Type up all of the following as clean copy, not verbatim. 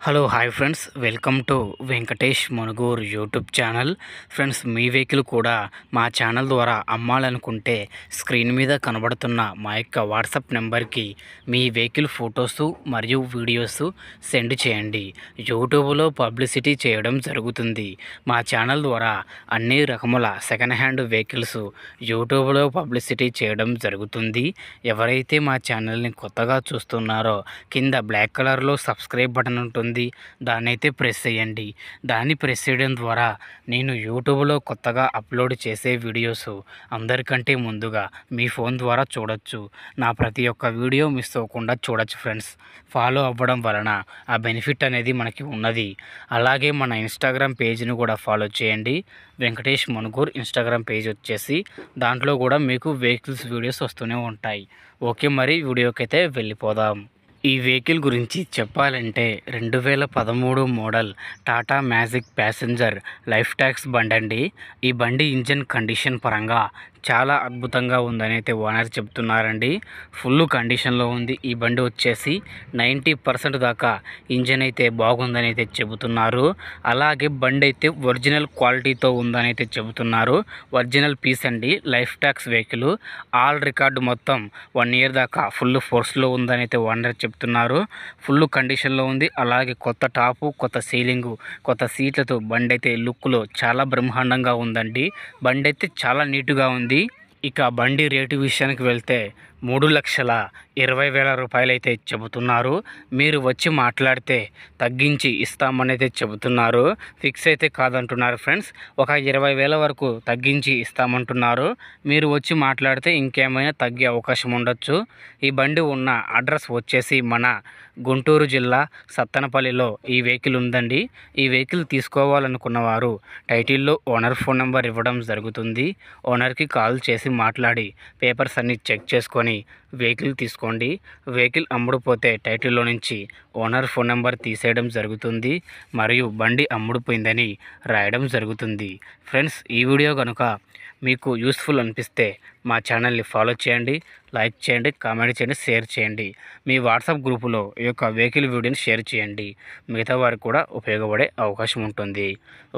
Hello hi friends, welcome to Venkatesh Manuguru YouTube channel. Friends, me vehicle కూడా మా channel ద్వారా అమ్మాలనుకుంటే స్క్రీన్ మీద కనబడుతున్న మా యొక్క వాట్సాప్ నెంబర్కి మీ వెహికల్ ఫొటోసు మరియు వీడియోస్ సెండ్ చేయండి. యూట్యూబ్లో పబ్లిసిటీ చేయడం జరుగుతుంది. మా ఛానల్ ద్వారా అన్ని రకముల సెకండ్ హ్యాండ్ వెహికల్స్ యూట్యూబ్లో పబ్లిసిటీ చేయడం జరుగుతుంది. ఎవరైతే మా ఛానల్ని కొత్తగా చూస్తున్నారో కింద బ్లాక్ కలర్లో సబ్స్క్రైబ్ బటన్ ఉంటుంది, దాన్ని అయితే ప్రెస్ చేయండి. దాన్ని ప్రెస్ చేయడం ద్వారా నేను యూట్యూబ్లో కొత్తగా అప్లోడ్ చేసే వీడియోస్ అందరికంటే ముందుగా మీ ఫోన్ ద్వారా చూడొచ్చు. నా ప్రతి ఒక్క వీడియో మిస్ అవ్వకుండా చూడొచ్చు ఫ్రెండ్స్. ఫాలో అవ్వడం వలన ఆ బెనిఫిట్ అనేది మనకి ఉన్నది. అలాగే మన ఇన్స్టాగ్రామ్ పేజ్ని కూడా ఫాలో చేయండి. వెంకటేష్ మనుగూర్ ఇన్స్టాగ్రామ్ పేజ్ వచ్చేసి దాంట్లో కూడా మీకు వెహికల్స్ వీడియోస్ వస్తూనే ఉంటాయి. ఓకే, మరి వీడియోకి అయితే వెళ్ళిపోదాం. ఈ వెహికల్ గురించి చెప్పాలంటే 2013 model Tata magic passenger life tax బండి అండి. ఈ బండి ఇంజన్ కండిషన్ పరంగా చాలా అద్భుతంగా ఉందని అయితే ఓనర్ చెప్తున్నారండి. ఫుల్ కండిషన్లో ఉంది. ఈ బండి వచ్చేసి 90% దాకా ఇంజన్ అయితే బాగుందని అయితే చెబుతున్నారు. అలాగే బండి అయితే ఒరిజినల్ క్వాలిటీతో ఉందని అయితే చెబుతున్నారు. ఒరిజినల్ పీస్ అండి. Life tax vehicle. All record మొత్తం 1 ఇయర్ దాకా ఫుల్ ఫోర్స్లో ఉందని అయితే ఓనర్ చెప్తున్నారు. ఫుల్ కండిషన్లో ఉంది. అలాగే కొత్త టాపు, కొత్త సీలింగు, కొత్త సీట్లతో బండి అయితే లుక్లో చాలా బ్రహ్మాండంగా ఉందండి. బండి అయితే చాలా నీట్గా ఉంది. ఇక బండి రేటు విషయానికి వెళ్తే 3,20,000 రూపాయలు అయితే చెబుతున్నారు. మీరు వచ్చి మాట్లాడితే తగ్గించి ఇస్తామని అయితే చెబుతున్నారు. ఫిక్స్ అయితే కాదంటున్నారు ఫ్రెండ్స్. ఒక 20,000 వరకు తగ్గించి ఇస్తామంటున్నారు. మీరు వచ్చి మాట్లాడితే ఇంకేమైనా తగ్గే అవకాశం ఉండొచ్చు. ఈ బండి ఉన్న అడ్రస్ వచ్చేసి మన గుంటూరు జిల్లా సత్తెనపల్లిలో ఈ వెహికల్ ఉందండి. ఈ వెహికల్ తీసుకోవాలనుకున్న వారు టైటిల్లో ఓనర్ ఫోన్ నెంబర్ ఇవ్వడం జరుగుతుంది. ఓనర్కి కాల్ చేసి మాట్లాడి పేపర్స్ అన్నీ చెక్ చేసుకొని వెహికల్ తీసుకోండి. వెహికల్ అమ్ముడుపోతే టైటిల్లో నుంచి ఓనర్ ఫోన్ నెంబర్ తీసేయడం జరుగుతుంది మరియు బండి అమ్ముడుపోయిందని రాయడం జరుగుతుంది. ఫ్రెండ్స్, ఈ వీడియో కనుక మీకు యూస్ఫుల్ అనిపిస్తే మా ఛానల్ని ఫాలో చేయండి, లైక్ చేయండి, కామెంట్ చేయండి, షేర్ చేయండి. మీ వాట్సాప్ గ్రూపులో ఈ యొక్క వెహికల్ వీడియోని షేర్ చేయండి. మిగతా వారికి కూడా ఉపయోగపడే అవకాశం ఉంటుంది.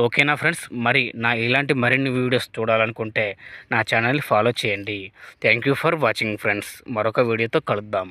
ఓకేనా ఫ్రెండ్స్? మరి ఇలాంటి మరిన్ని వీడియోస్ చూడాలనుకుంటే నా ఛానల్ని ఫాలో చేయండి. Thank you for watching friends. మరొక వీడియోతో కలుద్దాం.